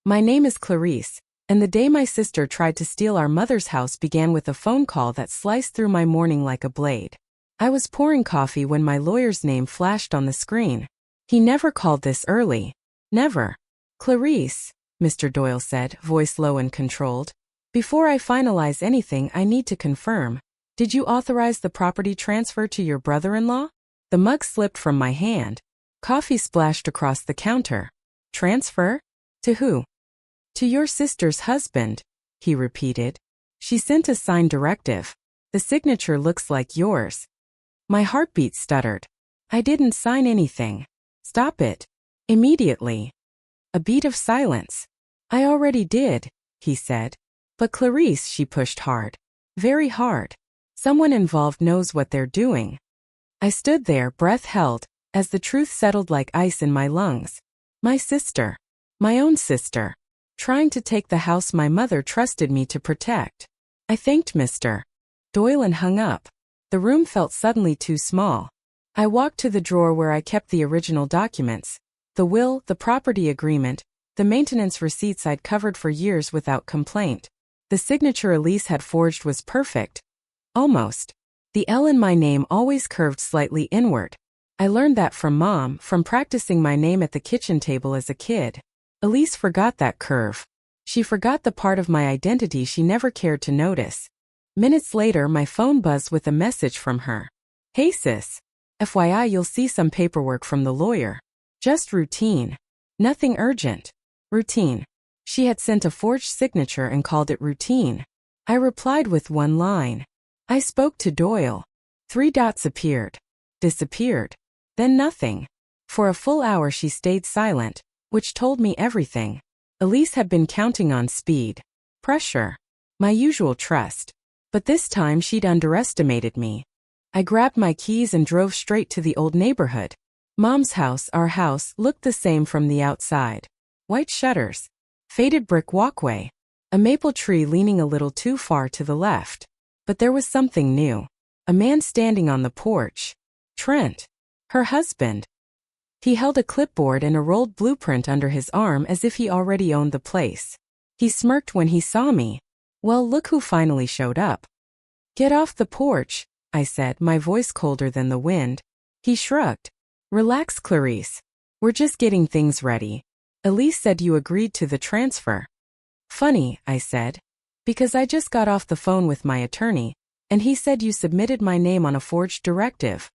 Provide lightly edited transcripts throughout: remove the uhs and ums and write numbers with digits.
My name is Clarise, and the day my sister tried to steal our mother's house began with a phone call that sliced through my morning like a blade. I was pouring coffee when my lawyer's name flashed on the screen. He never called this early. Never. Clarise, Mr. Doyle said, voice low and controlled. Before I finalize anything, I need to confirm. Did you authorize the property transfer to your brother-in-law? The mug slipped from my hand. Coffee splashed across the counter. Transfer? To who? To your sister's husband, he repeated. She sent a signed directive. The signature looks like yours. My heartbeat stuttered. I didn't sign anything. Stop it. Immediately. A beat of silence. I already did, he said. But Clarise, she pushed hard. Very hard. Someone involved knows what they're doing. I stood there, breath held, as the truth settled like ice in my lungs. My sister. My own sister. Trying to take the house my mother trusted me to protect. I thanked Mr. Doyle and hung up. The room felt suddenly too small. I walked to the drawer where I kept the original documents. The will, the property agreement, the maintenance receipts I'd covered for years without complaint. The signature Elise had forged was perfect. Almost. The L in my name always curved slightly inward. I learned that from Mom, from practicing my name at the kitchen table as a kid. Elise forgot that curve. She forgot the part of my identity she never cared to notice. Minutes later, my phone buzzed with a message from her. Hey sis. FYI, you'll see some paperwork from the lawyer. Just routine. Nothing urgent. Routine. She had sent a forged signature and called it routine. I replied with one line. I spoke to Doyle. 3 dots appeared. Disappeared. Then nothing. For a full hour she stayed silent, which told me everything. Elise had been counting on speed. Pressure. My usual trust. But this time she'd underestimated me. I grabbed my keys and drove straight to the old neighborhood. Mom's house, our house, looked the same from the outside. White shutters. Faded brick walkway. A maple tree leaning a little too far to the left. But there was something new. A man standing on the porch. Trent. Her husband. He held a clipboard and a rolled blueprint under his arm as if he already owned the place. He smirked when he saw me. Well, look who finally showed up. Get off the porch, I said, my voice colder than the wind. He shrugged. Relax, Clarise. We're just getting things ready. Elise said you agreed to the transfer. Funny, I said. Because I just got off the phone with my attorney, and he said you submitted my name on a forged directive.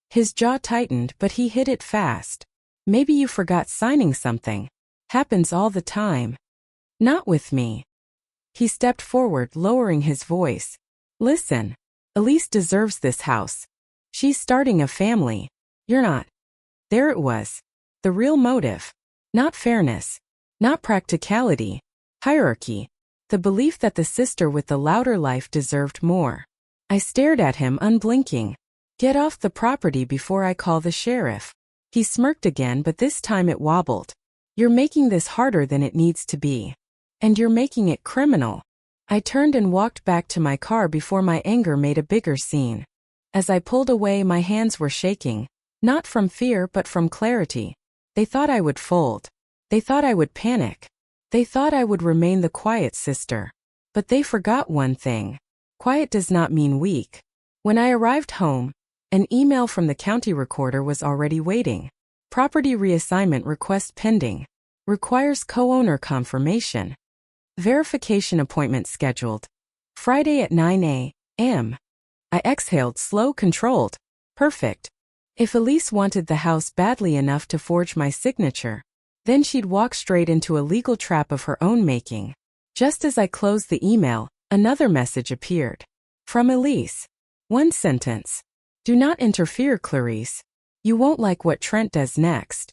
His jaw tightened, but he hit it fast. Maybe you forgot signing something. Happens all the time. Not with me. He stepped forward, lowering his voice. Listen. Elise deserves this house. She's starting a family. You're not. There it was. The real motive. Not fairness. Not practicality. Hierarchy. The belief that the sister with the louder life deserved more. I stared at him, unblinking. Get off the property before I call the sheriff. He smirked again, but this time it wobbled. You're making this harder than it needs to be. And you're making it criminal. I turned and walked back to my car before my anger made a bigger scene. As I pulled away, my hands were shaking. Not from fear, but from clarity. They thought I would fold. They thought I would panic. They thought I would remain the quiet sister. But they forgot one thing. Quiet does not mean weak. When I arrived home, an email from the county recorder was already waiting. Property reassignment request pending. Requires co-owner confirmation. Verification appointment scheduled. Friday at 9 a.m. I exhaled, slow, controlled. Perfect. If Elise wanted the house badly enough to forge my signature, then she'd walk straight into a legal trap of her own making. Just as I closed the email, another message appeared. From Elise. One sentence. Do not interfere, Clarise. You won't like what Trent does next.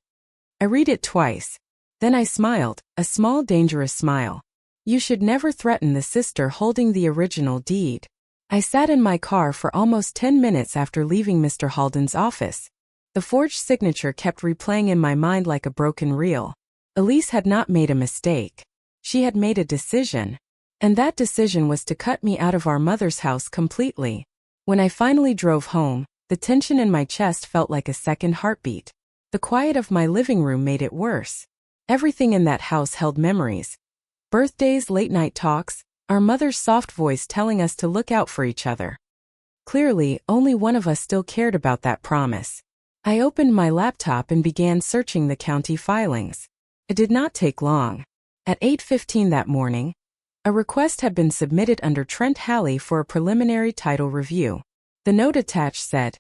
I read it twice. Then I smiled, a small dangerous smile. You should never threaten the sister holding the original deed. I sat in my car for almost 10 minutes after leaving Mr. Halden's office. The forged signature kept replaying in my mind like a broken reel. Elise had not made a mistake. She had made a decision. And that decision was to cut me out of our mother's house completely. When I finally drove home, the tension in my chest felt like a second heartbeat. The quiet of my living room made it worse. Everything in that house held memories. Birthdays, late-night talks, our mother's soft voice telling us to look out for each other. Clearly, only one of us still cared about that promise. I opened my laptop and began searching the county filings. It did not take long. At 8:15 that morning, a request had been submitted under Trent Halley for a preliminary title review. The note attached said,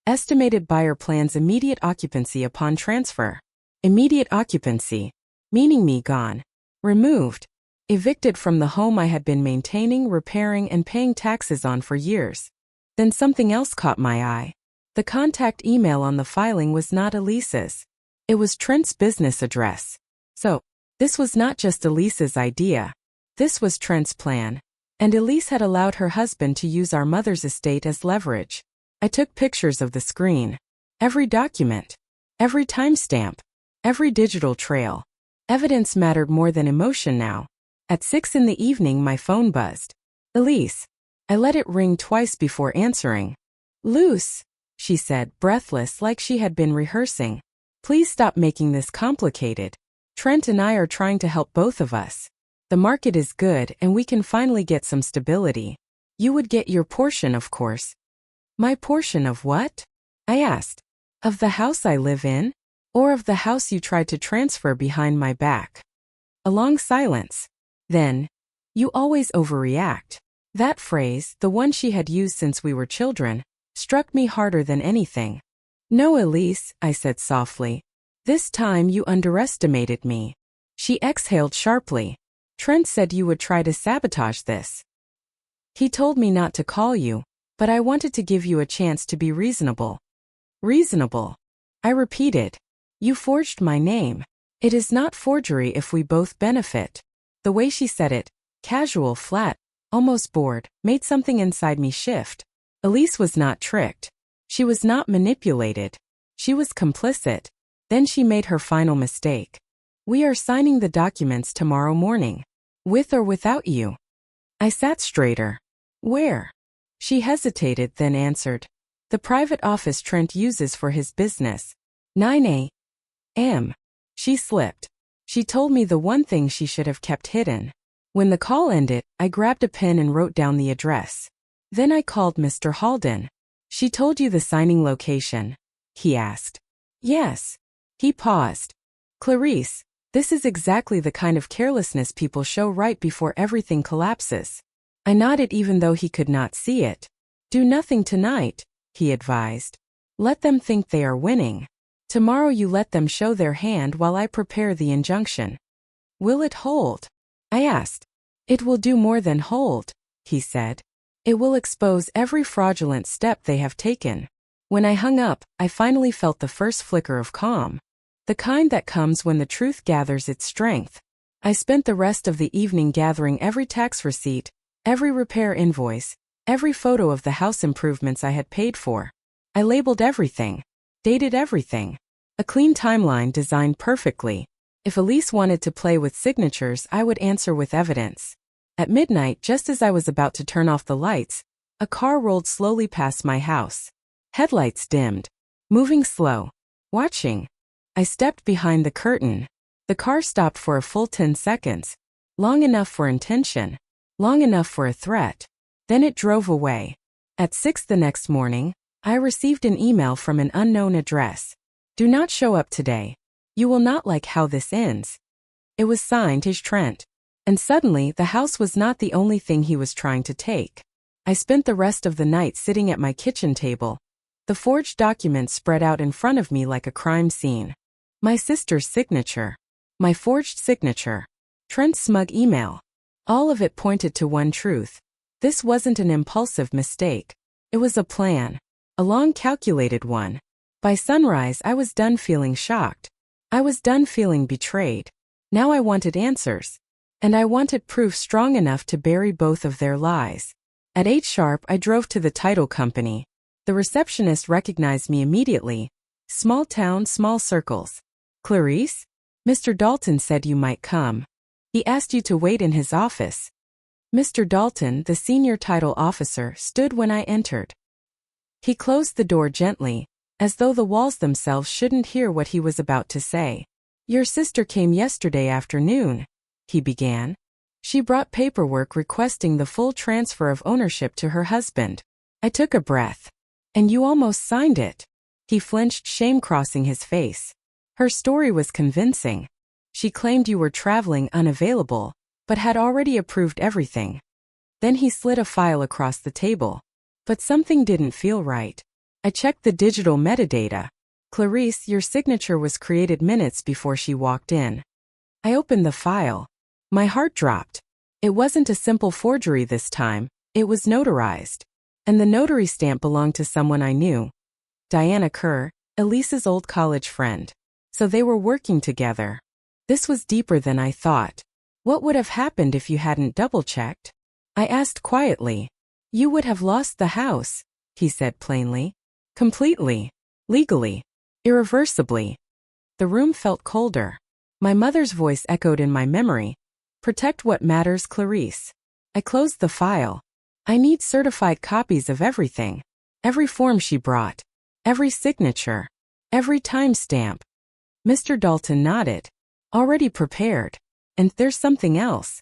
"Estimated buyer plans immediate occupancy upon transfer." Immediate occupancy, meaning me gone, removed, evicted from the home I had been maintaining, repairing, and paying taxes on for years. Then something else caught my eye. The contact email on the filing was not Elise's. It was Trent's business address. So, this was not just Elise's idea. This was Trent's plan. And Elise had allowed her husband to use our mother's estate as leverage. I took pictures of the screen. Every document. Every timestamp. Every digital trail. Evidence mattered more than emotion now. At 6 in the evening my phone buzzed. Elise. I let it ring twice before answering. "Luce," she said, breathless like she had been rehearsing. "Please stop making this complicated. Trent and I are trying to help both of us. The market is good and we can finally get some stability. You would get your portion, of course." "My portion of what?" I asked. "Of the house I live in? Or of the house you tried to transfer behind my back?" A long silence. Then, "You always overreact." That phrase, the one she had used since we were children, struck me harder than anything. "No, Elise," I said softly. "This time you underestimated me." She exhaled sharply. "Trent said you would try to sabotage this. He told me not to call you, but I wanted to give you a chance to be reasonable." "Reasonable?" I repeated. "You forged my name. It is not forgery if we both benefit." The way she said it, casual, flat, almost bored, made something inside me shift. Elise was not tricked. She was not manipulated. She was complicit. Then she made her final mistake. "We are signing the documents tomorrow morning. With or without you." I sat straighter. "Where?" She hesitated, then answered. "The private office Trent uses for his business. 9 a.m. She slipped. She told me the one thing she should have kept hidden. When the call ended, I grabbed a pen and wrote down the address. Then I called Mr. Halden. "She told you the signing location?" he asked. "Yes." He paused. "Clarise, this is exactly the kind of carelessness people show right before everything collapses." I nodded even though he could not see it. "Do nothing tonight," he advised. "Let them think they are winning. Tomorrow you let them show their hand while I prepare the injunction." "Will it hold?" I asked. "It will do more than hold," he said. "It will expose every fraudulent step they have taken." When I hung up, I finally felt the first flicker of calm. The kind that comes when the truth gathers its strength. I spent the rest of the evening gathering every tax receipt, every repair invoice, every photo of the house improvements I had paid for. I labeled everything, dated everything. A clean timeline designed perfectly. If Elise wanted to play with signatures, I would answer with evidence. At midnight, just as I was about to turn off the lights, a car rolled slowly past my house. Headlights dimmed. Moving slow. Watching. I stepped behind the curtain. The car stopped for a full 10 seconds. Long enough for intention. Long enough for a threat. Then it drove away. At 6 the next morning, I received an email from an unknown address. "Do not show up today. You will not like how this ends." It was signed Tish Trent. And suddenly, the house was not the only thing he was trying to take. I spent the rest of the night sitting at my kitchen table. The forged documents spread out in front of me like a crime scene. My sister's signature. My forged signature. Trent's smug email. All of it pointed to one truth. This wasn't an impulsive mistake. It was a plan. A long calculated one. By sunrise, I was done feeling shocked. I was done feeling betrayed. Now I wanted answers. And I wanted proof strong enough to bury both of their lies. At 8 sharp, I drove to the title company. The receptionist recognized me immediately. Small town, small circles. "Clarise? Mr. Dalton said you might come. He asked you to wait in his office." Mr. Dalton, the senior title officer, stood when I entered. He closed the door gently, as though the walls themselves shouldn't hear what he was about to say. Your sister came yesterday afternoon, he began. She brought paperwork requesting the full transfer of ownership to her husband. I took a breath. And you almost signed it. He flinched, shame crossing his face. Her story was convincing. She claimed you were traveling unavailable, but had already approved everything. Then he slid a file across the table. But something didn't feel right. I checked the digital metadata. Clarise, your signature was created minutes before she walked in. I opened the file. My heart dropped. It wasn't a simple forgery this time, it was notarized. And the notary stamp belonged to someone I knew. Diana Kerr, Elise's old college friend. So they were working together. This was deeper than I thought. What would have happened if you hadn't double-checked? I asked quietly. You would have lost the house, he said plainly. Completely. Legally. Irreversibly. The room felt colder. My mother's voice echoed in my memory. Protect what matters, Clarise. I closed the file. I need certified copies of everything. Every form she brought. Every signature. Every timestamp. Mr. Dalton nodded. Already prepared. And there's something else.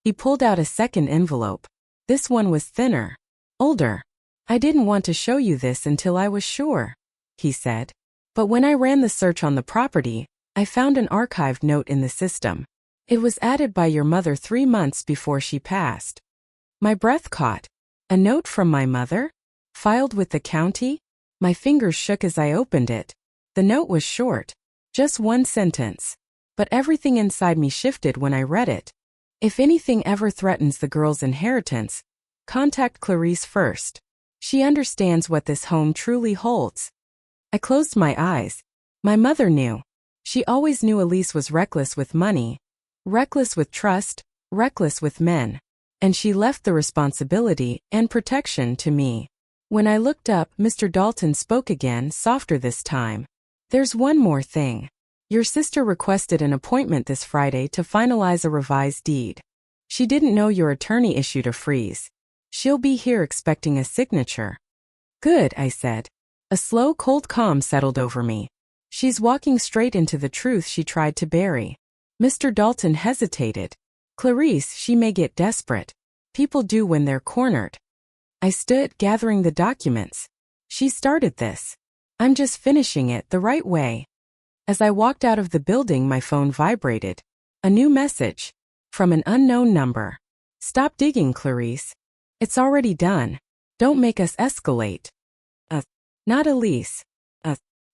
He pulled out a second envelope. This one was thinner. Older. I didn't want to show you this until I was sure, he said. But when I ran the search on the property, I found an archived note in the system. It was added by your mother 3 months before she passed. My breath caught. A note from my mother? Filed with the county? My fingers shook as I opened it. The note was short. Just one sentence. But everything inside me shifted when I read it. If anything ever threatens the girl's inheritance, contact Clarise first. She understands what this home truly holds. I closed my eyes. My mother knew. She always knew Elise was reckless with money, reckless with trust, reckless with men. And she left the responsibility and protection to me. When I looked up, Mr. Dalton spoke again, softer this time. There's one more thing. Your sister requested an appointment this Friday to finalize a revised deed. She didn't know your attorney issued a freeze. She'll be here expecting a signature. Good, I said. A slow, cold calm settled over me. She's walking straight into the truth she tried to bury. Mr. Dalton hesitated. Clarise, she may get desperate. People do when they're cornered. I stood, gathering the documents. She started this. I'm just finishing it the right way. As I walked out of the building, my phone vibrated. A new message. From an unknown number. Stop digging, Clarise. It's already done. Don't make us escalate. Not Elise.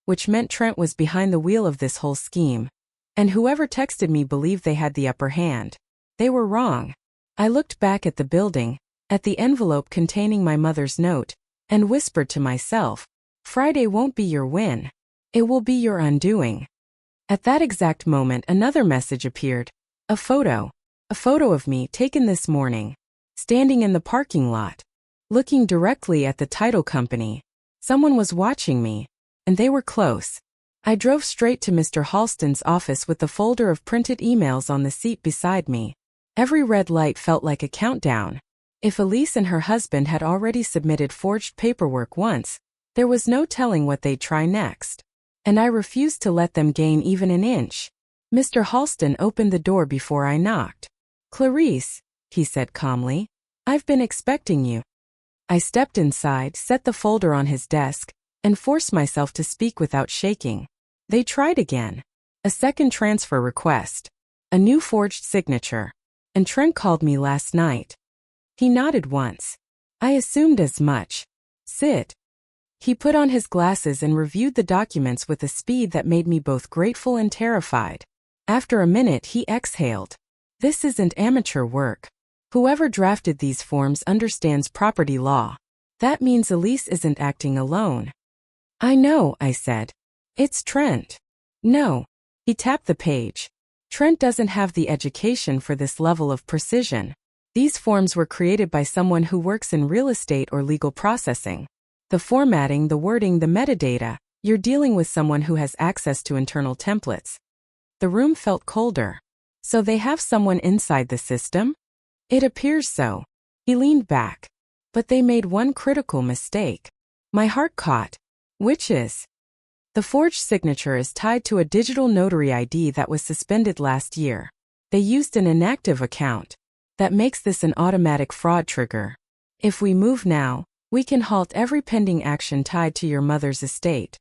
Which meant Trent was behind the wheel of this whole scheme. And whoever texted me believed they had the upper hand. They were wrong. I looked back at the building, at the envelope containing my mother's note, and whispered to myself, Friday won't be your win. It will be your undoing. At that exact moment, another message appeared. A photo. A photo of me taken this morning, standing in the parking lot, looking directly at the title company. Someone was watching me, and they were close. I drove straight to Mr. Halston's office with the folder of printed emails on the seat beside me. Every red light felt like a countdown. If Elise and her husband had already submitted forged paperwork once, there was no telling what they'd try next. And I refused to let them gain even an inch. Mr. Halston opened the door before I knocked. Clarise, he said calmly, I've been expecting you. I stepped inside, set the folder on his desk, and forced myself to speak without shaking. They tried again. A second transfer request. A new forged signature. And Trent called me last night. He nodded once. I assumed as much. Sit. He put on his glasses and reviewed the documents with a speed that made me both grateful and terrified. After a minute, he exhaled. This isn't amateur work. Whoever drafted these forms understands property law. That means Elise isn't acting alone. I know, I said. It's Trent. No. He tapped the page. Trent doesn't have the education for this level of precision. These forms were created by someone who works in real estate or legal processing. The formatting, the wording, the metadata, you're dealing with someone who has access to internal templates. The room felt colder. So they have someone inside the system? It appears so. He leaned back. But they made one critical mistake. My heart caught. Which is? The forged signature is tied to a digital notary ID that was suspended last year. They used an inactive account. That makes this an automatic fraud trigger. If we move now, we can halt every pending action tied to your mother's estate.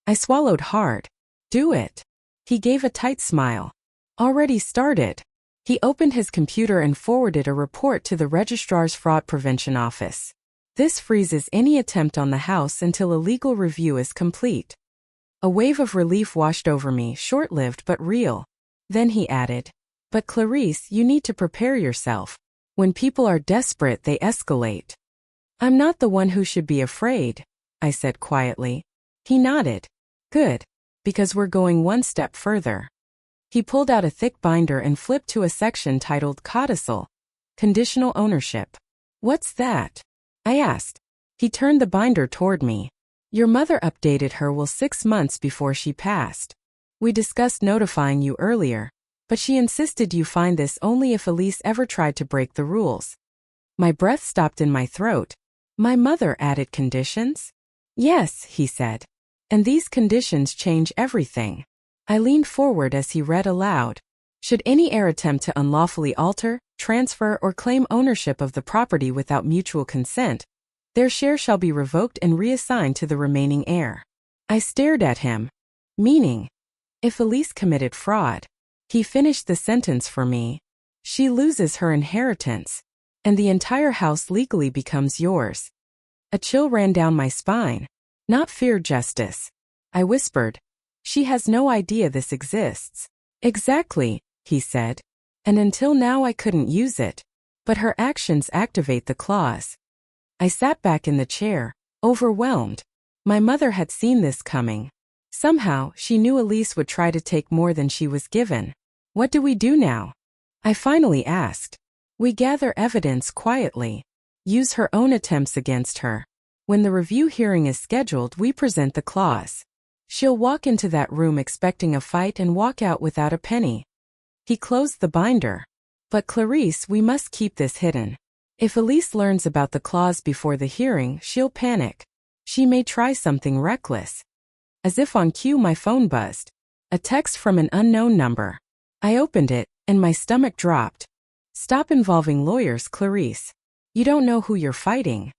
I swallowed hard. Do it. He gave a tight smile. Already started. He opened his computer and forwarded a report to the Registrar's Fraud Prevention Office. This freezes any attempt on the house until a legal review is complete. A wave of relief washed over me, short-lived but real. Then he added, "But Clarise, you need to prepare yourself. When people are desperate, they escalate." "I'm not the one who should be afraid," I said quietly. He nodded. "Good. Because we're going one step further." He pulled out a thick binder and flipped to a section titled Codicil, Conditional Ownership. "What's that?" I asked. He turned the binder toward me. "Your mother updated her will 6 months before she passed. We discussed notifying you earlier, but she insisted you find this only if Elise ever tried to break the rules." My breath stopped in my throat. "My mother added conditions?" "Yes," he said. "And these conditions change everything." I leaned forward as he read aloud. "Should any heir attempt to unlawfully alter, transfer, or claim ownership of the property without mutual consent, their share shall be revoked and reassigned to the remaining heir." I stared at him. "Meaning? If Elise committed fraud," he finished the sentence for me, "she loses her inheritance, and the entire house legally becomes yours." A chill ran down my spine. "Not fear justice," I whispered. "She has no idea this exists." "Exactly," he said. "And until now I couldn't use it. But her actions activate the clause." I sat back in the chair, overwhelmed. My mother had seen this coming. Somehow, she knew Elise would try to take more than she was given. "What do we do now?" I finally asked. "We gather evidence quietly. Use her own attempts against her. When the review hearing is scheduled, we present the clause. She'll walk into that room expecting a fight and walk out without a penny." He closed the binder. "But Clarise, we must keep this hidden. If Elise learns about the clause before the hearing, she'll panic. She may try something reckless." As if on cue, my phone buzzed. A text from an unknown number. I opened it, and my stomach dropped. "Stop involving lawyers, Clarise. You don't know who you're fighting."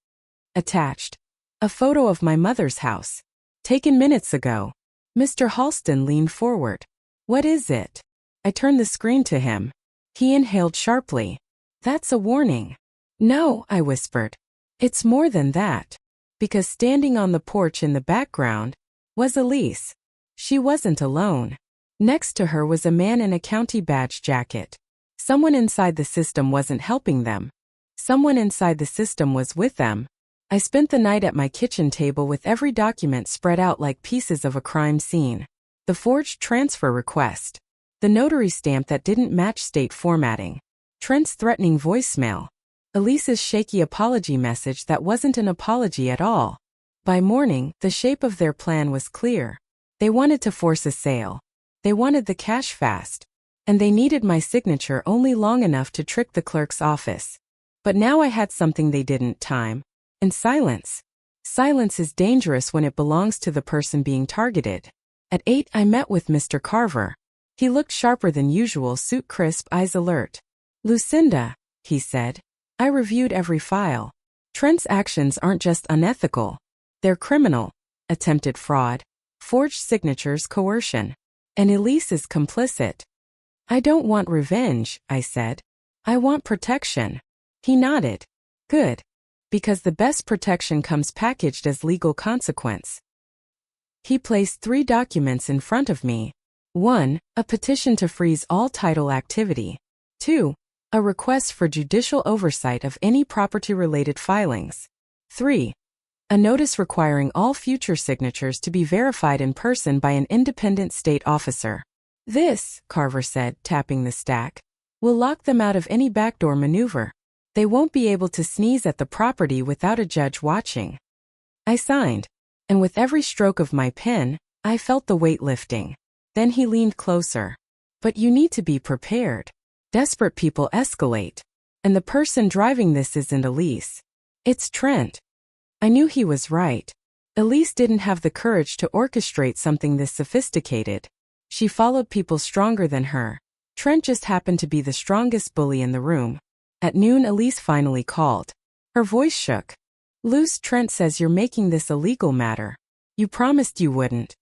Attached. A photo of my mother's house. Taken minutes ago. Mr. Halston leaned forward. "What is it?" I turned the screen to him. He inhaled sharply. "That's a warning." "No," I whispered. "It's more than that." Because standing on the porch in the background was Elise. She wasn't alone. Next to her was a man in a county badge jacket. Someone inside the system wasn't helping them. Someone inside the system was with them. I spent the night at my kitchen table with every document spread out like pieces of a crime scene. The forged transfer request. The notary stamp that didn't match state formatting. Trent's threatening voicemail. Elise's shaky apology message that wasn't an apology at all. By morning, the shape of their plan was clear. They wanted to force a sale. They wanted the cash fast. And they needed my signature only long enough to trick the clerk's office. But now I had something they didn't: time. And silence. Silence is dangerous when it belongs to the person being targeted. At 8, I met with Mr. Carver. He looked sharper than usual, suit crisp, eyes alert. "Lucinda," he said. "I reviewed every file. Trent's actions aren't just unethical. They're criminal. Attempted fraud. Forged signatures, coercion. And Elise is complicit." "I don't want revenge," I said. "I want protection." He nodded. "Good. Because the best protection comes packaged as legal consequence." He placed 3 documents in front of me. 1. A petition to freeze all title activity. 2. A request for judicial oversight of any property-related filings. 3. A notice requiring all future signatures to be verified in person by an independent state officer. "This," Carver said, tapping the stack, "will lock them out of any backdoor maneuver. They won't be able to sneeze at the property without a judge watching." I signed, and with every stroke of my pen, I felt the weight lifting. Then he leaned closer. "But you need to be prepared. Desperate people escalate. And the person driving this isn't Elise. It's Trent." I knew he was right. Elise didn't have the courage to orchestrate something this sophisticated. She followed people stronger than her. Trent just happened to be the strongest bully in the room. At noon, Elise finally called. Her voice shook. Luce, Trent says you're making this a legal matter. You promised you wouldn't.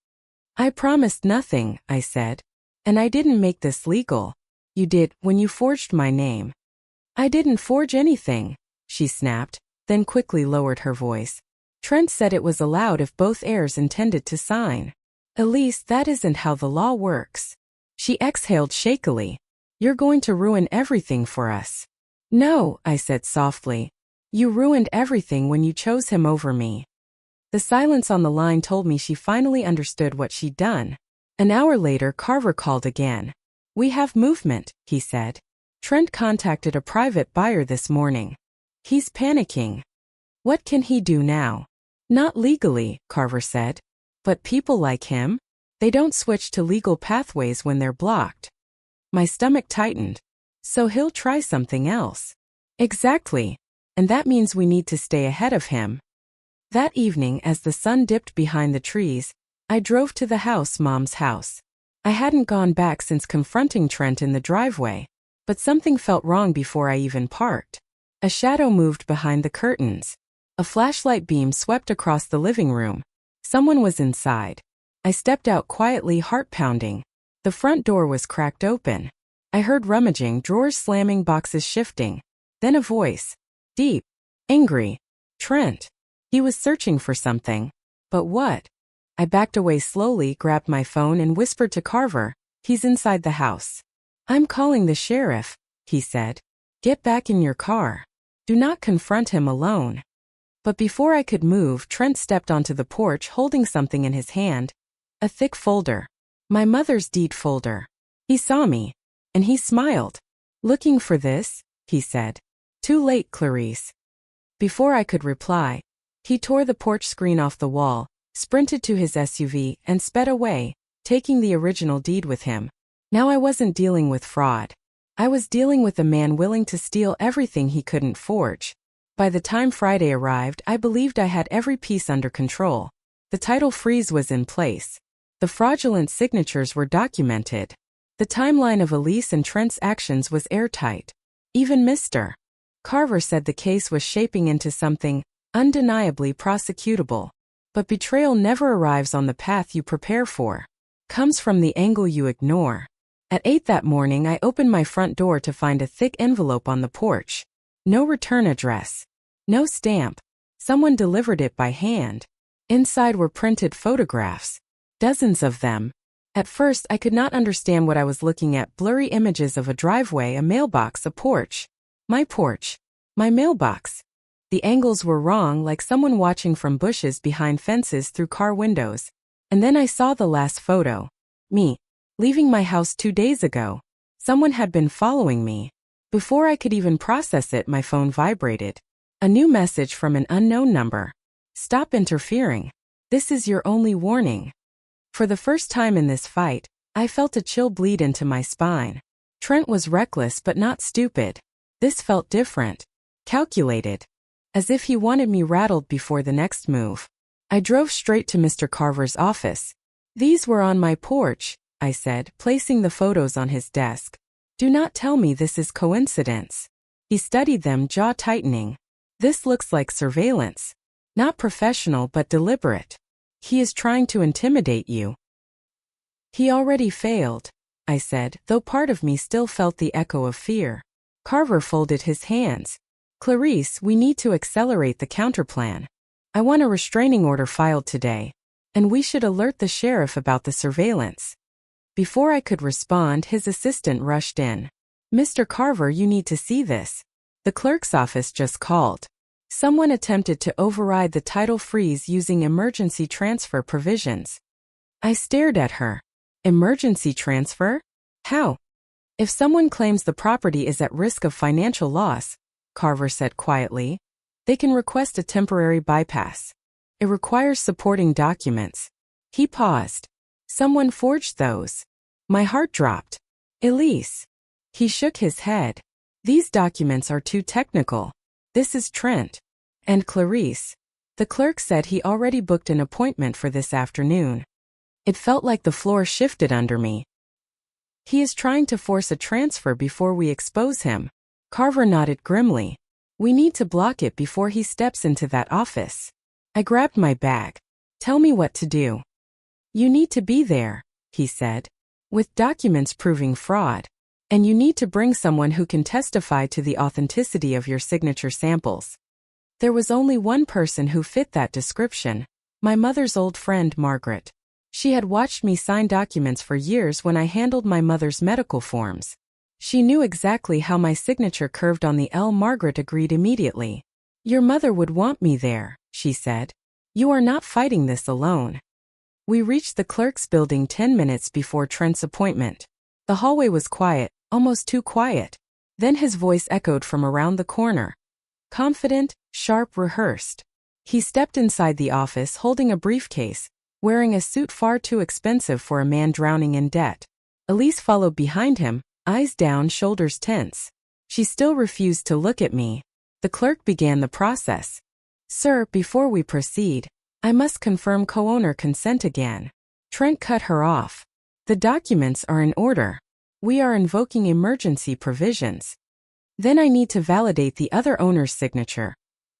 I promised nothing, I said. And I didn't make this legal. You did, when you forged my name. I didn't forge anything, she snapped, then quickly lowered her voice. Trent said it was allowed if both heirs intended to sign. Elise, that isn't how the law works. She exhaled shakily. You're going to ruin everything for us. No, I said softly. You ruined everything when you chose him over me. The silence on the line told me she finally understood what she'd done. An hour later, Carver called again. We have movement, he said. Trent contacted a private buyer this morning. He's panicking. What can he do now? Not legally, Carver said. But people like him? They don't switch to legal pathways when they're blocked. My stomach tightened. So he'll try something else. Exactly. And that means we need to stay ahead of him. That evening, as the sun dipped behind the trees, I drove to the house, Mom's house. I hadn't gone back since confronting Trent in the driveway, but something felt wrong before I even parked. A shadow moved behind the curtains. A flashlight beam swept across the living room. Someone was inside. I stepped out quietly, heart pounding. The front door was cracked open. I heard rummaging, drawers slamming, boxes shifting. Then a voice. Deep. Angry. Trent. He was searching for something. But what? I backed away slowly, grabbed my phone and whispered to Carver, he's inside the house. I'm calling the sheriff, he said. Get back in your car. Do not confront him alone. But before I could move, Trent stepped onto the porch holding something in his hand. A thick folder. My mother's deed folder. He saw me. And he smiled. Looking for this? He said. Too late, Clarise. Before I could reply, he tore the porch screen off the wall, sprinted to his SUV, and sped away, taking the original deed with him. Now I wasn't dealing with fraud. I was dealing with a man willing to steal everything he couldn't forge. By the time Friday arrived, I believed I had every piece under control. The title freeze was in place. The fraudulent signatures were documented. The timeline of Elise and Trent's actions was airtight. Even Mr. Carver said the case was shaping into something undeniably prosecutable. But betrayal never arrives on the path you prepare for. Comes from the angle you ignore. At 8 that morning, I opened my front door to find a thick envelope on the porch. No return address. No stamp. Someone delivered it by hand. Inside were printed photographs. Dozens of them. At first, I could not understand what I was looking at. Blurry images of a driveway, a mailbox, a porch. My porch. My mailbox. The angles were wrong, like someone watching from bushes behind fences through car windows. And then I saw the last photo. Me. Leaving my house 2 days ago. Someone had been following me. Before I could even process it, my phone vibrated. A new message from an unknown number. Stop interfering. This is your only warning. For the first time in this fight, I felt a chill bleed into my spine. Trent was reckless but not stupid. This felt different. Calculated. As if he wanted me rattled before the next move. I drove straight to Mr. Carver's office. These were on my porch, I said, placing the photos on his desk. Do not tell me this is coincidence. He studied them, jaw tightening. This looks like surveillance. Not professional but deliberate. He is trying to intimidate you. He already failed, I said, though part of me still felt the echo of fear. Carver folded his hands. Clarise, we need to accelerate the counterplan. I want a restraining order filed today. And we should alert the sheriff about the surveillance. Before I could respond, his assistant rushed in. Mr. Carver, you need to see this. The clerk's office just called. Someone attempted to override the title freeze using emergency transfer provisions. I stared at her. Emergency transfer? How? If someone claims the property is at risk of financial loss, Carver said quietly, they can request a temporary bypass. It requires supporting documents. He paused. Someone forged those. My heart dropped. Elise. He shook his head. These documents are too technical. This is Trent. And Clarise. The clerk said he already booked an appointment for this afternoon. It felt like the floor shifted under me. He is trying to force a transfer before we expose him. Carver nodded grimly. We need to block it before he steps into that office. I grabbed my bag. Tell me what to do. You need to be there, he said, with documents proving fraud. And you need to bring someone who can testify to the authenticity of your signature samples. There was only one person who fit that description, my mother's old friend Margaret. She had watched me sign documents for years when I handled my mother's medical forms. She knew exactly how my signature curved on the L. Margaret agreed immediately. Your mother would want me there, she said. You are not fighting this alone. We reached the clerk's building 10 minutes before Trent's appointment. The hallway was quiet, almost too quiet. Then his voice echoed from around the corner. Confident, sharp, rehearsed. He stepped inside the office holding a briefcase, wearing a suit far too expensive for a man drowning in debt. Elise followed behind him, eyes down, shoulders tense. She still refused to look at me. The clerk began the process. Sir, before we proceed, I must confirm co-owner consent again. Trent cut her off. The documents are in order. We are invoking emergency provisions. Then I need to validate the other owner's signature,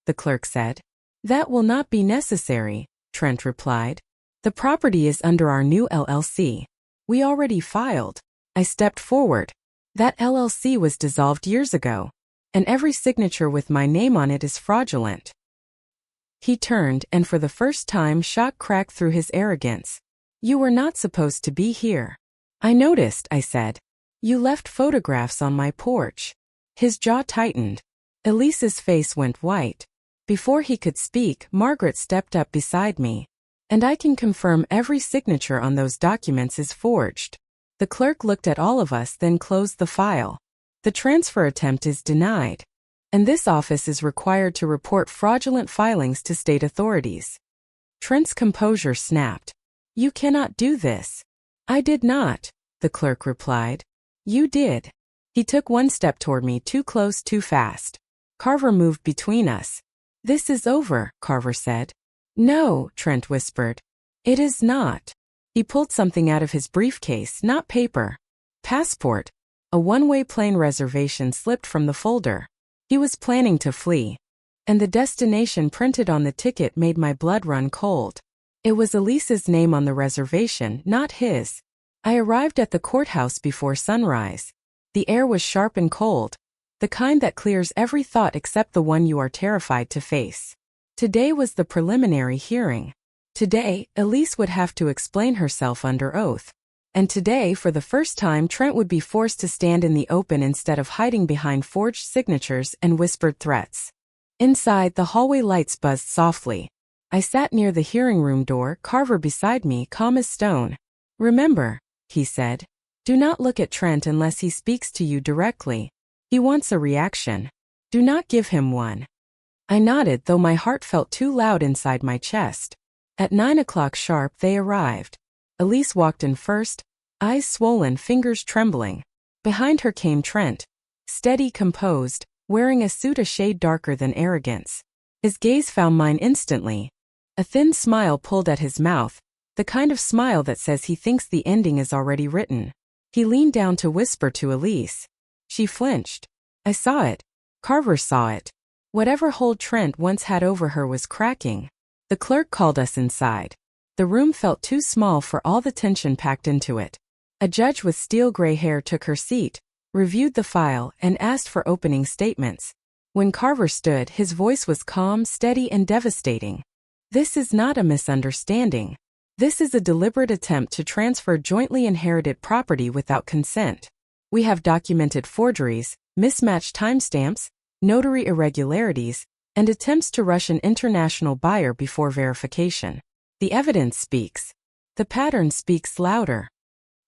the clerk said. That will not be necessary, Trent replied. The property is under our new LLC. We already filed. I stepped forward. That LLC was dissolved years ago, and every signature with my name on it is fraudulent. He turned, and for the first time shock cracked through his arrogance. You were not supposed to be here. I noticed, I said. You left photographs on my porch. His jaw tightened. Elise's face went white. Before he could speak, Margaret stepped up beside me. And I can confirm every signature on those documents is forged. The clerk looked at all of us, then closed the file. The transfer attempt is denied. And this office is required to report fraudulent filings to state authorities. Trent's composure snapped. You cannot do this. I did not, the clerk replied. You did. He took one step toward me, too close, too fast. Carver moved between us. This is over, Carver said. No, Trent whispered. It is not. He pulled something out of his briefcase, not paper. Passport. A one-way plane reservation slipped from the folder. He was planning to flee. And the destination printed on the ticket made my blood run cold. It was Elise's name on the reservation, not his. I arrived at the courthouse before sunrise. The air was sharp and cold, the kind that clears every thought except the one you are terrified to face. Today was the preliminary hearing. Today, Elise would have to explain herself under oath. And today, for the first time, Trent would be forced to stand in the open instead of hiding behind forged signatures and whispered threats. Inside, the hallway lights buzzed softly. I sat near the hearing room door, Carver beside me, calm as stone. Remember, he said, do not look at Trent unless he speaks to you directly. He wants a reaction. Do not give him one. I nodded, though my heart felt too loud inside my chest. At 9 o'clock sharp they arrived. Elise walked in first, eyes swollen, fingers trembling. Behind her came Trent, steady, composed, wearing a suit a shade darker than arrogance. His gaze found mine instantly. A thin smile pulled at his mouth, the kind of smile that says he thinks the ending is already written. He leaned down to whisper to Elise. She flinched. I saw it. Carver saw it. Whatever hold Trent once had over her was cracking. The clerk called us inside. The room felt too small for all the tension packed into it. A judge with steel gray hair took her seat, reviewed the file, and asked for opening statements. When Carver stood, his voice was calm, steady, and devastating. This is not a misunderstanding. This is a deliberate attempt to transfer jointly inherited property without consent. We have documented forgeries, mismatched timestamps, notary irregularities, and attempts to rush an international buyer before verification. The evidence speaks. The pattern speaks louder.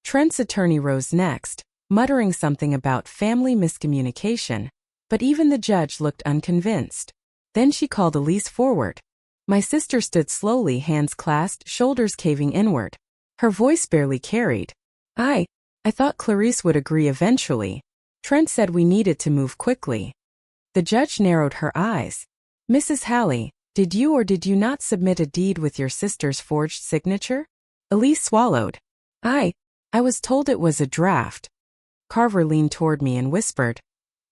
Trent's attorney rose next, muttering something about family miscommunication, but even the judge looked unconvinced. Then she called Elise forward. My sister stood slowly, hands clasped, shoulders caving inward. Her voice barely carried. I thought Clarise would agree eventually. Trent said we needed to move quickly. The judge narrowed her eyes. Mrs. Halley, Did you or did you not submit a deed with your sister's forged signature? Elise swallowed. I was told it was a draft. Carver leaned toward me and whispered.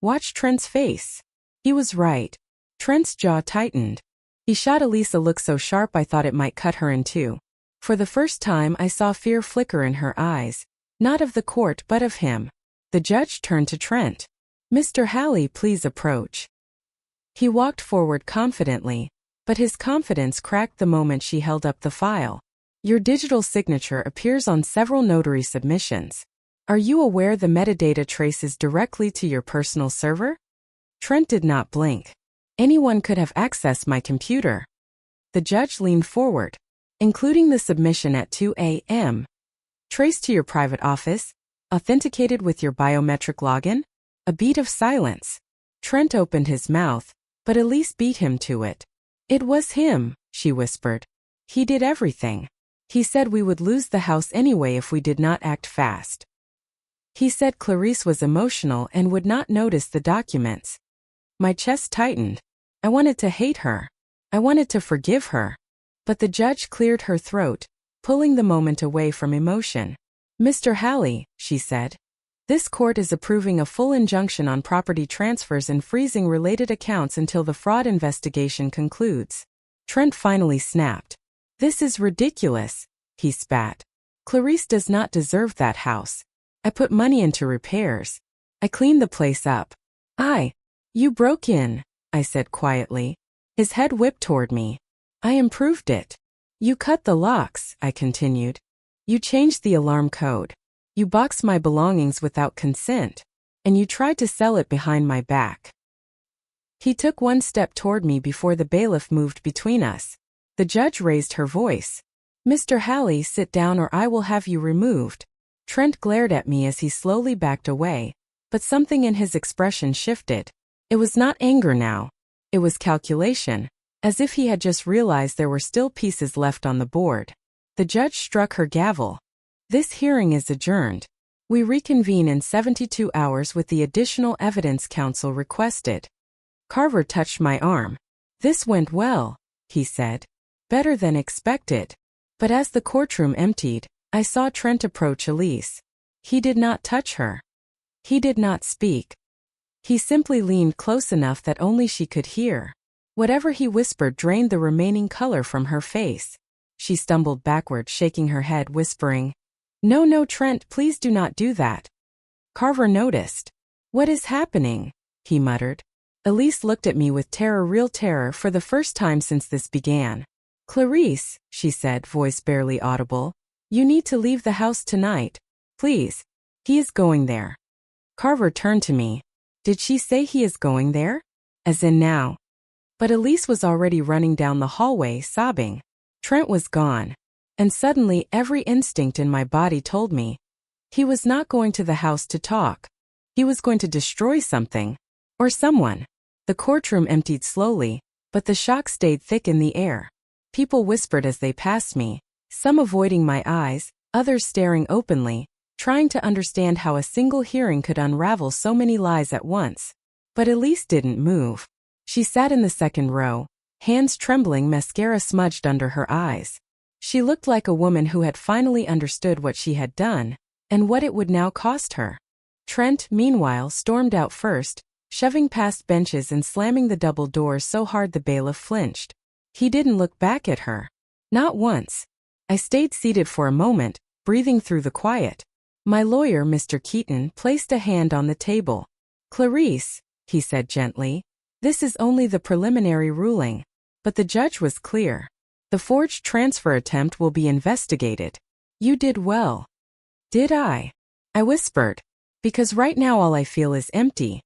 Watch Trent's face. He was right. Trent's jaw tightened. He shot Elise a look so sharp I thought it might cut her in two. For the first time I saw fear flicker in her eyes, not of the court but of him. The judge turned to Trent. Mr. Halley, please approach. He walked forward confidently, but his confidence cracked the moment she held up the file. Your digital signature appears on several notary submissions. Are you aware the metadata traces directly to your personal server? Trent did not blink. Anyone could have accessed my computer. The judge leaned forward. Including the submission at 2 a.m. Traced to your private office, authenticated with your biometric login? A beat of silence. Trent opened his mouth, but Elise beat him to it. It was him, she whispered. He did everything. He said we would lose the house anyway if we did not act fast. He said Clarise was emotional and would not notice the documents. My chest tightened. I wanted to hate her. I wanted to forgive her. But the judge cleared her throat, pulling the moment away from emotion. Mr. Halley, she said. This court is approving a full injunction on property transfers and freezing related accounts until the fraud investigation concludes. Trent finally snapped. This is ridiculous, he spat. Clarise does not deserve that house. I put money into repairs. I cleaned the place up. You broke in, I said quietly. His head whipped toward me. I improved it. You cut the locks, I continued. You changed the alarm code. You boxed my belongings without consent. And you tried to sell it behind my back. He took one step toward me before the bailiff moved between us. The judge raised her voice. Mr. Halley, sit down or I will have you removed. Trent glared at me as he slowly backed away, but something in his expression shifted. It was not anger now. It was calculation, as if he had just realized there were still pieces left on the board. The judge struck her gavel. This hearing is adjourned. We reconvene in 72 hours with the additional evidence counsel requested. Carver touched my arm. This went well, he said. Better than expected. But as the courtroom emptied, I saw Trent approach Elise. He did not touch her. He did not speak. He simply leaned close enough that only she could hear. Whatever he whispered drained the remaining color from her face. She stumbled backward, shaking her head, whispering, No, Trent, please do not do that. Carver noticed. What is happening? He muttered. Elise looked at me with terror, real terror, for the first time since this began. Clarise, she said, voice barely audible. You need to leave the house tonight. Please. He is going there. Carver turned to me. Did she say he is going there? As in now. But Elise was already running down the hallway, sobbing. Trent was gone. And suddenly every instinct in my body told me. He was not going to the house to talk. He was going to destroy something. Or someone. The courtroom emptied slowly, but the shock stayed thick in the air. People whispered as they passed me, some avoiding my eyes, others staring openly, trying to understand how a single hearing could unravel so many lies at once. But Elise didn't move. She sat in the second row, hands trembling, mascara smudged under her eyes. She looked like a woman who had finally understood what she had done, and what it would now cost her. Trent, meanwhile, stormed out first, shoving past benches and slamming the double doors so hard the bailiff flinched. He didn't look back at her. Not once. I stayed seated for a moment, breathing through the quiet. My lawyer, Mr. Keaton, placed a hand on the table. Clarise, he said gently, this is only the preliminary ruling. But the judge was clear. The forged transfer attempt will be investigated. You did well. Did I? I whispered. Because right now all I feel is empty.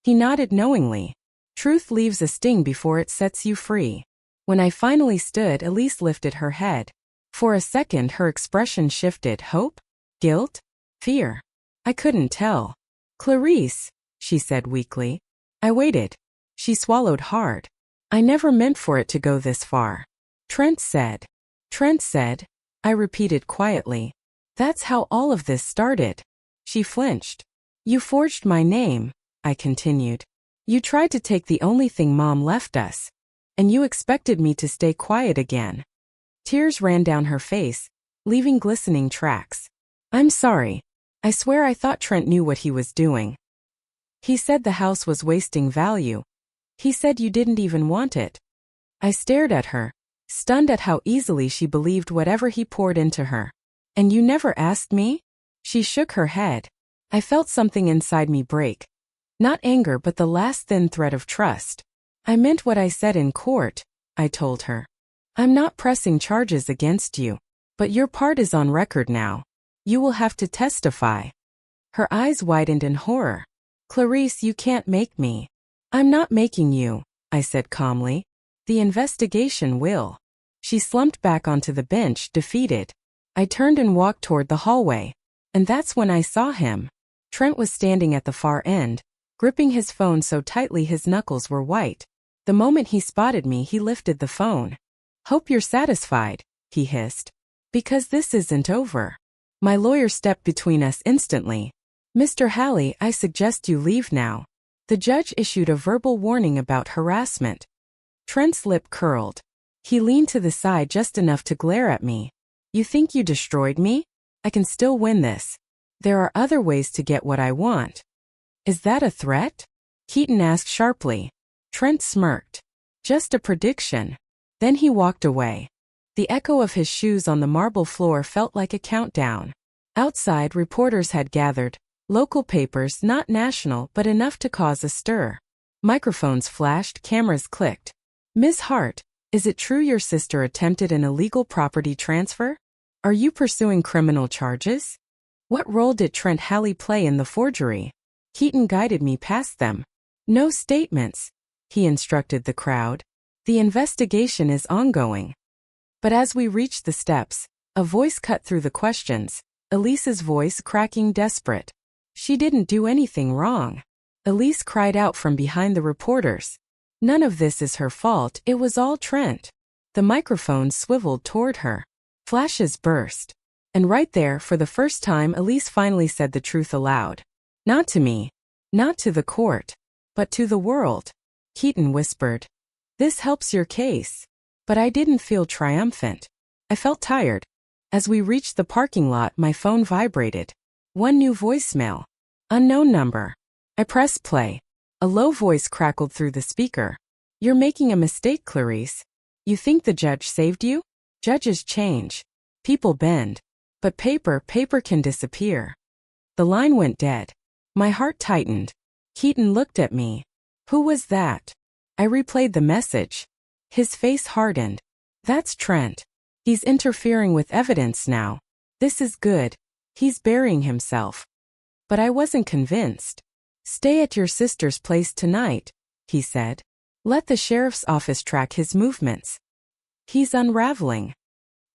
He nodded knowingly. Truth leaves a sting before it sets you free. When I finally stood, Elise lifted her head. For a second her expression shifted. Hope? Guilt? Fear? I couldn't tell. Clarise, she said weakly. I waited. She swallowed hard. I never meant for it to go this far. Trent said. I repeated quietly. That's how all of this started. She flinched. You forged my name, I continued. You tried to take the only thing Mom left us. And you expected me to stay quiet again. Tears ran down her face, leaving glistening tracks. I'm sorry. I swear I thought Trent knew what he was doing. He said the house was wasting value. He said you didn't even want it. I stared at her, stunned at how easily she believed whatever he poured into her. And you never asked me? She shook her head. I felt something inside me break. Not anger but the last thin thread of trust. I meant what I said in court, I told her. I'm not pressing charges against you. But your part is on record now. You will have to testify. Her eyes widened in horror. Clarise, you can't make me. I'm not making you, I said calmly. The investigation will. She slumped back onto the bench, defeated. I turned and walked toward the hallway. And that's when I saw him. Trent was standing at the far end, gripping his phone so tightly his knuckles were white. The moment he spotted me, he lifted the phone. Hope you're satisfied, he hissed. Because this isn't over. My lawyer stepped between us instantly. Mr. Halley, I suggest you leave now. The judge issued a verbal warning about harassment. Trent's lip curled. He leaned to the side just enough to glare at me. You think you destroyed me? I can still win this. There are other ways to get what I want. Is that a threat? Keaton asked sharply. Trent smirked. Just a prediction. Then he walked away. The echo of his shoes on the marble floor felt like a countdown. Outside, reporters had gathered. Local papers, not national, but enough to cause a stir. Microphones flashed, cameras clicked. Ms. Hart, is it true your sister attempted an illegal property transfer? Are you pursuing criminal charges? What role did Trent Halley play in the forgery? Keaton guided me past them. No statements, he instructed the crowd. The investigation is ongoing. But as we reached the steps, a voice cut through the questions, Elise's voice cracking desperate. She didn't do anything wrong. Elise cried out from behind the reporters. None of this is her fault, it was all Trent. The microphone swiveled toward her. Flashes burst. And right there, for the first time, Elise finally said the truth aloud. Not to me. Not to the court. But to the world. Keaton whispered. This helps your case. But I didn't feel triumphant. I felt tired. As we reached the parking lot, my phone vibrated. One new voicemail. Unknown number. I pressed play. A low voice crackled through the speaker. You're making a mistake, Clarise. You think the judge saved you? Judges change. People bend. But paper can disappear. The line went dead. My heart tightened. Keaton looked at me. Who was that? I replayed the message. His face hardened. That's Trent. He's interfering with evidence now. This is good. He's burying himself. But I wasn't convinced. Stay at your sister's place tonight, he said. Let the sheriff's office track his movements. He's unraveling.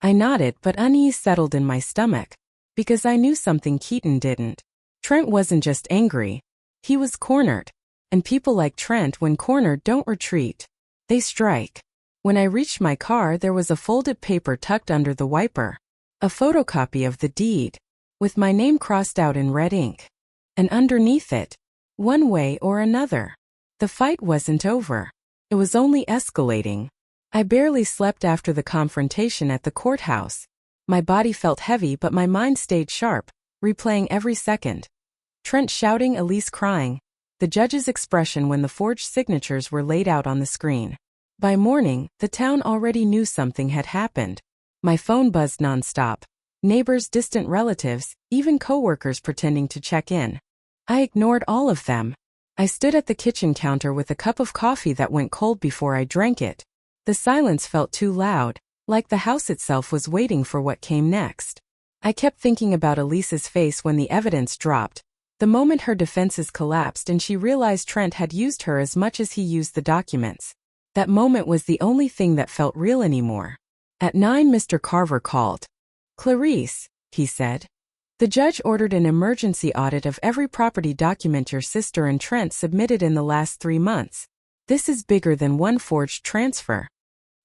I nodded, but unease settled in my stomach. Because I knew something Keaton didn't. Trent wasn't just angry. He was cornered. And people like Trent, when cornered, don't retreat. They strike. When I reached my car, there was a folded paper tucked under the wiper. A photocopy of the deed. With my name crossed out in red ink. And underneath it, one way or another. The fight wasn't over. It was only escalating. I barely slept after the confrontation at the courthouse. My body felt heavy, but my mind stayed sharp, replaying every second. Trent shouting, Elise crying. The judge's expression when the forged signatures were laid out on the screen. By morning, the town already knew something had happened. My phone buzzed nonstop. Neighbors, distant relatives, even coworkers pretending to check in. I ignored all of them. I stood at the kitchen counter with a cup of coffee that went cold before I drank it. The silence felt too loud, like the house itself was waiting for what came next. I kept thinking about Elise's face when the evidence dropped. The moment her defenses collapsed and she realized Trent had used her as much as he used the documents. That moment was the only thing that felt real anymore. At 9, Mr. Carver called. Clarise, he said. The judge ordered an emergency audit of every property document your sister and Trent submitted in the last 3 months. This is bigger than one forged transfer.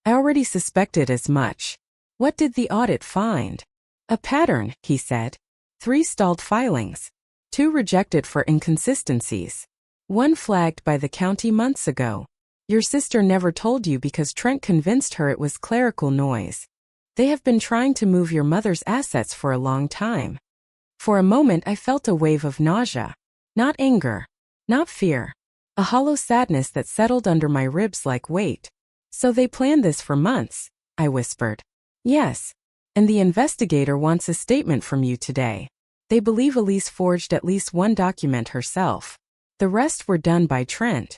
I already suspected as much. What did the audit find? A pattern, he said. 3 stalled filings. 2 rejected for inconsistencies. 1 flagged by the county months ago. Your sister never told you because Trent convinced her it was clerical noise. They have been trying to move your mother's assets for a long time. For a moment I felt a wave of nausea. Not anger. Not fear. A hollow sadness that settled under my ribs like weight. So they planned this for months, I whispered. Yes. And the investigator wants a statement from you today. They believe Elise forged at least one document herself. The rest were done by Trent.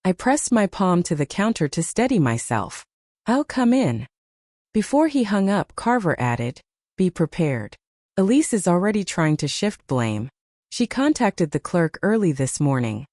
I pressed my palm to the counter to steady myself. I'll come in. Before he hung up, Carver added, be prepared. Elise is already trying to shift blame. She contacted the clerk early this morning.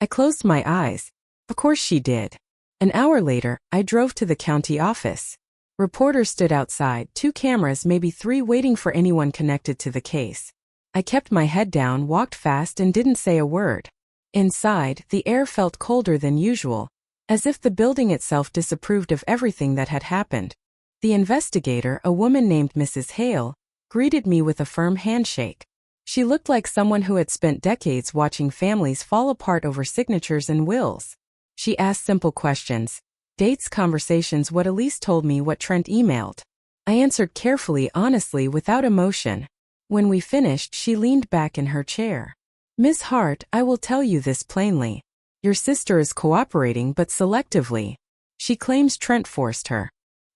I closed my eyes. Of course she did. An hour later, I drove to the county office. Reporters stood outside, 2 cameras, maybe 3, waiting for anyone connected to the case. I kept my head down, walked fast, and didn't say a word. Inside, the air felt colder than usual, as if the building itself disapproved of everything that had happened. The investigator, a woman named Mrs. Hale, greeted me with a firm handshake. She looked like someone who had spent decades watching families fall apart over signatures and wills. She asked simple questions. Dates, conversations, what Elise told me, what Trent emailed. I answered carefully, honestly, without emotion. When we finished, she leaned back in her chair. Miss Hart, I will tell you this plainly. Your sister is cooperating, but selectively. She claims Trent forced her.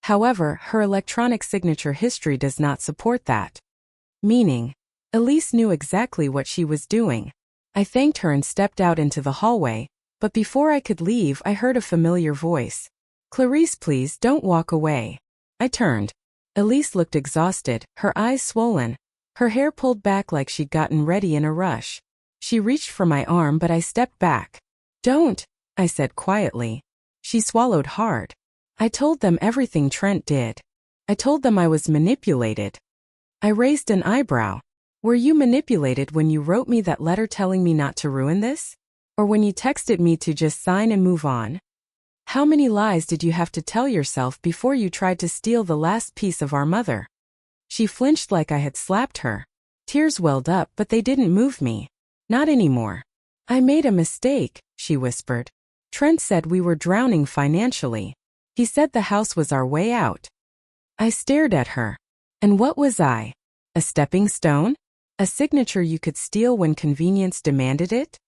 However, her electronic signature history does not support that. Meaning, Elise knew exactly what she was doing. I thanked her and stepped out into the hallway, but before I could leave, I heard a familiar voice. Clarise, please don't walk away. I turned. Elise looked exhausted, her eyes swollen, her hair pulled back like she'd gotten ready in a rush. She reached for my arm, but I stepped back. Don't, I said quietly. She swallowed hard. I told them everything Trent did. I told them I was manipulated. I raised an eyebrow. Were you manipulated when you wrote me that letter telling me not to ruin this? Or when you texted me to just sign and move on? How many lies did you have to tell yourself before you tried to steal the last piece of our mother? She flinched like I had slapped her. Tears welled up, but they didn't move me. Not anymore. I made a mistake, she whispered. Trent said we were drowning financially. He said the house was our way out. I stared at her. And what was I? A stepping stone? A signature you could steal when convenience demanded it?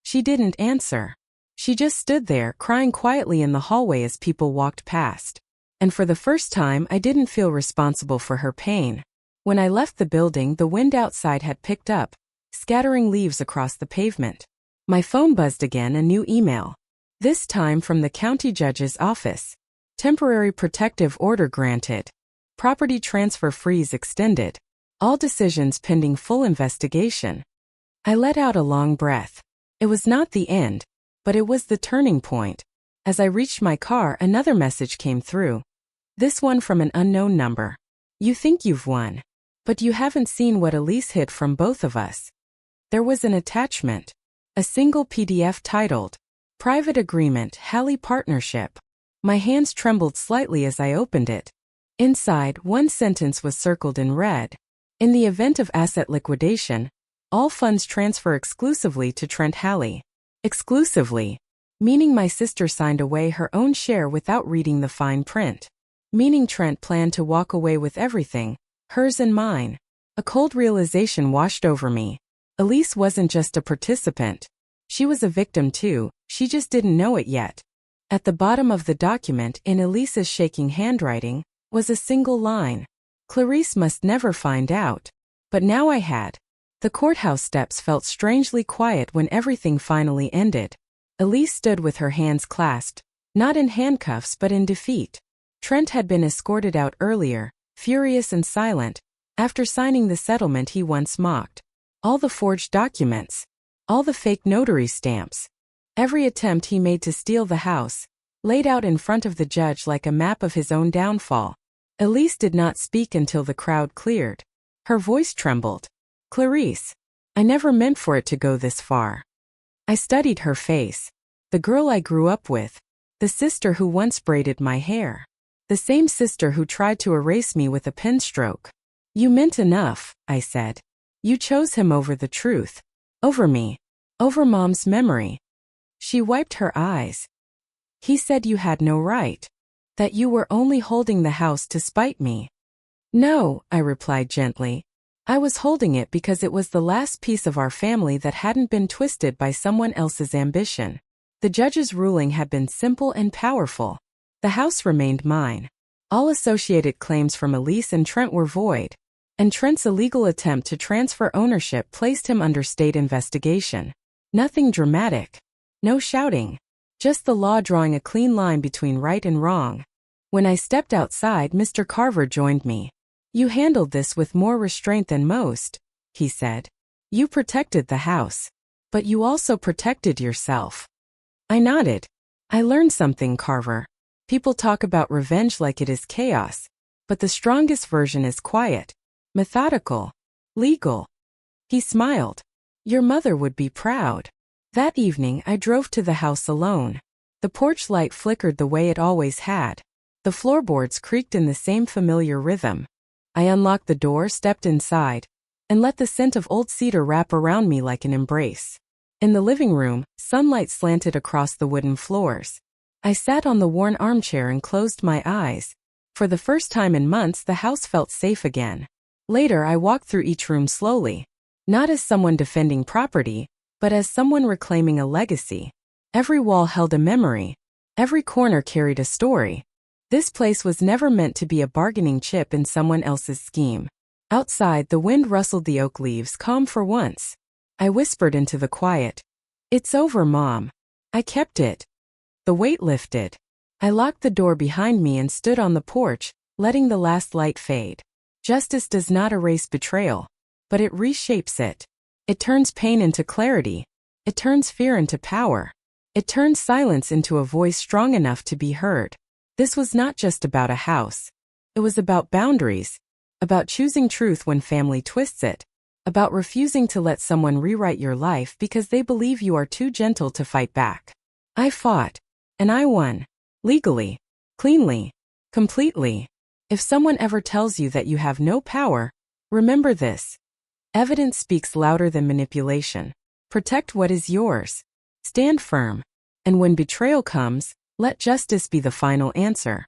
She didn't answer. She just stood there, crying quietly in the hallway as people walked past. And for the first time, I didn't feel responsible for her pain. When I left the building, the wind outside had picked up, scattering leaves across the pavement. My phone buzzed again, a new email. This time from the county judge's office. Temporary protective order granted. Property transfer freeze extended. All decisions pending full investigation. I let out a long breath. It was not the end, but it was the turning point. As I reached my car, another message came through. This one from an unknown number. You think you've won, but you haven't seen what Elise hid from both of us. There was an attachment. A single PDF titled, Private Agreement, Halley Partnership. My hands trembled slightly as I opened it. Inside, one sentence was circled in red. In the event of asset liquidation, all funds transfer exclusively to Trent Halley. Exclusively. Meaning my sister signed away her own share without reading the fine print. Meaning Trent planned to walk away with everything, hers and mine. A cold realization washed over me. Elise wasn't just a participant. She was a victim too, she just didn't know it yet. At the bottom of the document, in Elise's shaking handwriting, was a single line. Clarise must never find out. But now I had. The courthouse steps felt strangely quiet when everything finally ended. Elise stood with her hands clasped, not in handcuffs but in defeat. Trent had been escorted out earlier, furious and silent, after signing the settlement he once mocked. All the forged documents. All the fake notary stamps. Every attempt he made to steal the house, laid out in front of the judge like a map of his own downfall. Elise did not speak until the crowd cleared. Her voice trembled. Clarise. I never meant for it to go this far. I studied her face. The girl I grew up with. The sister who once braided my hair. The same sister who tried to erase me with a pen stroke. You meant enough, I said. You chose him over the truth. Over me. Over Mom's memory. She wiped her eyes. He said you had no right. That you were only holding the house to spite me. No, I replied gently. I was holding it because it was the last piece of our family that hadn't been twisted by someone else's ambition. The judge's ruling had been simple and powerful. The house remained mine. All associated claims from Elise and Trent were void, and Trent's illegal attempt to transfer ownership placed him under state investigation. Nothing dramatic. No shouting. Just the law drawing a clean line between right and wrong. When I stepped outside, Mr. Carver joined me. You handled this with more restraint than most, he said. You protected the house. But you also protected yourself. I nodded. I learned something, Carver. People talk about revenge like it is chaos, but the strongest version is quiet, methodical, legal. He smiled. Your mother would be proud. That evening I drove to the house alone. The porch light flickered the way it always had. The floorboards creaked in the same familiar rhythm. I unlocked the door, stepped inside, and let the scent of old cedar wrap around me like an embrace. In the living room, sunlight slanted across the wooden floors. I sat on the worn armchair and closed my eyes. For the first time in months, the house felt safe again. Later, I walked through each room slowly, not as someone defending property, but as someone reclaiming a legacy. Every wall held a memory. Every corner carried a story. This place was never meant to be a bargaining chip in someone else's scheme. Outside, the wind rustled the oak leaves, calm for once. I whispered into the quiet. It's over, Mom. I kept it. The weight lifted. I locked the door behind me and stood on the porch, letting the last light fade. Justice does not erase betrayal, but it reshapes it. It turns pain into clarity. It turns fear into power. It turns silence into a voice strong enough to be heard. This was not just about a house. It was about boundaries, about choosing truth when family twists it, about refusing to let someone rewrite your life because they believe you are too gentle to fight back. I fought, and I won. Legally, cleanly, completely. If someone ever tells you that you have no power, remember this. Evidence speaks louder than manipulation. Protect what is yours. Stand firm. And when betrayal comes, let justice be the final answer.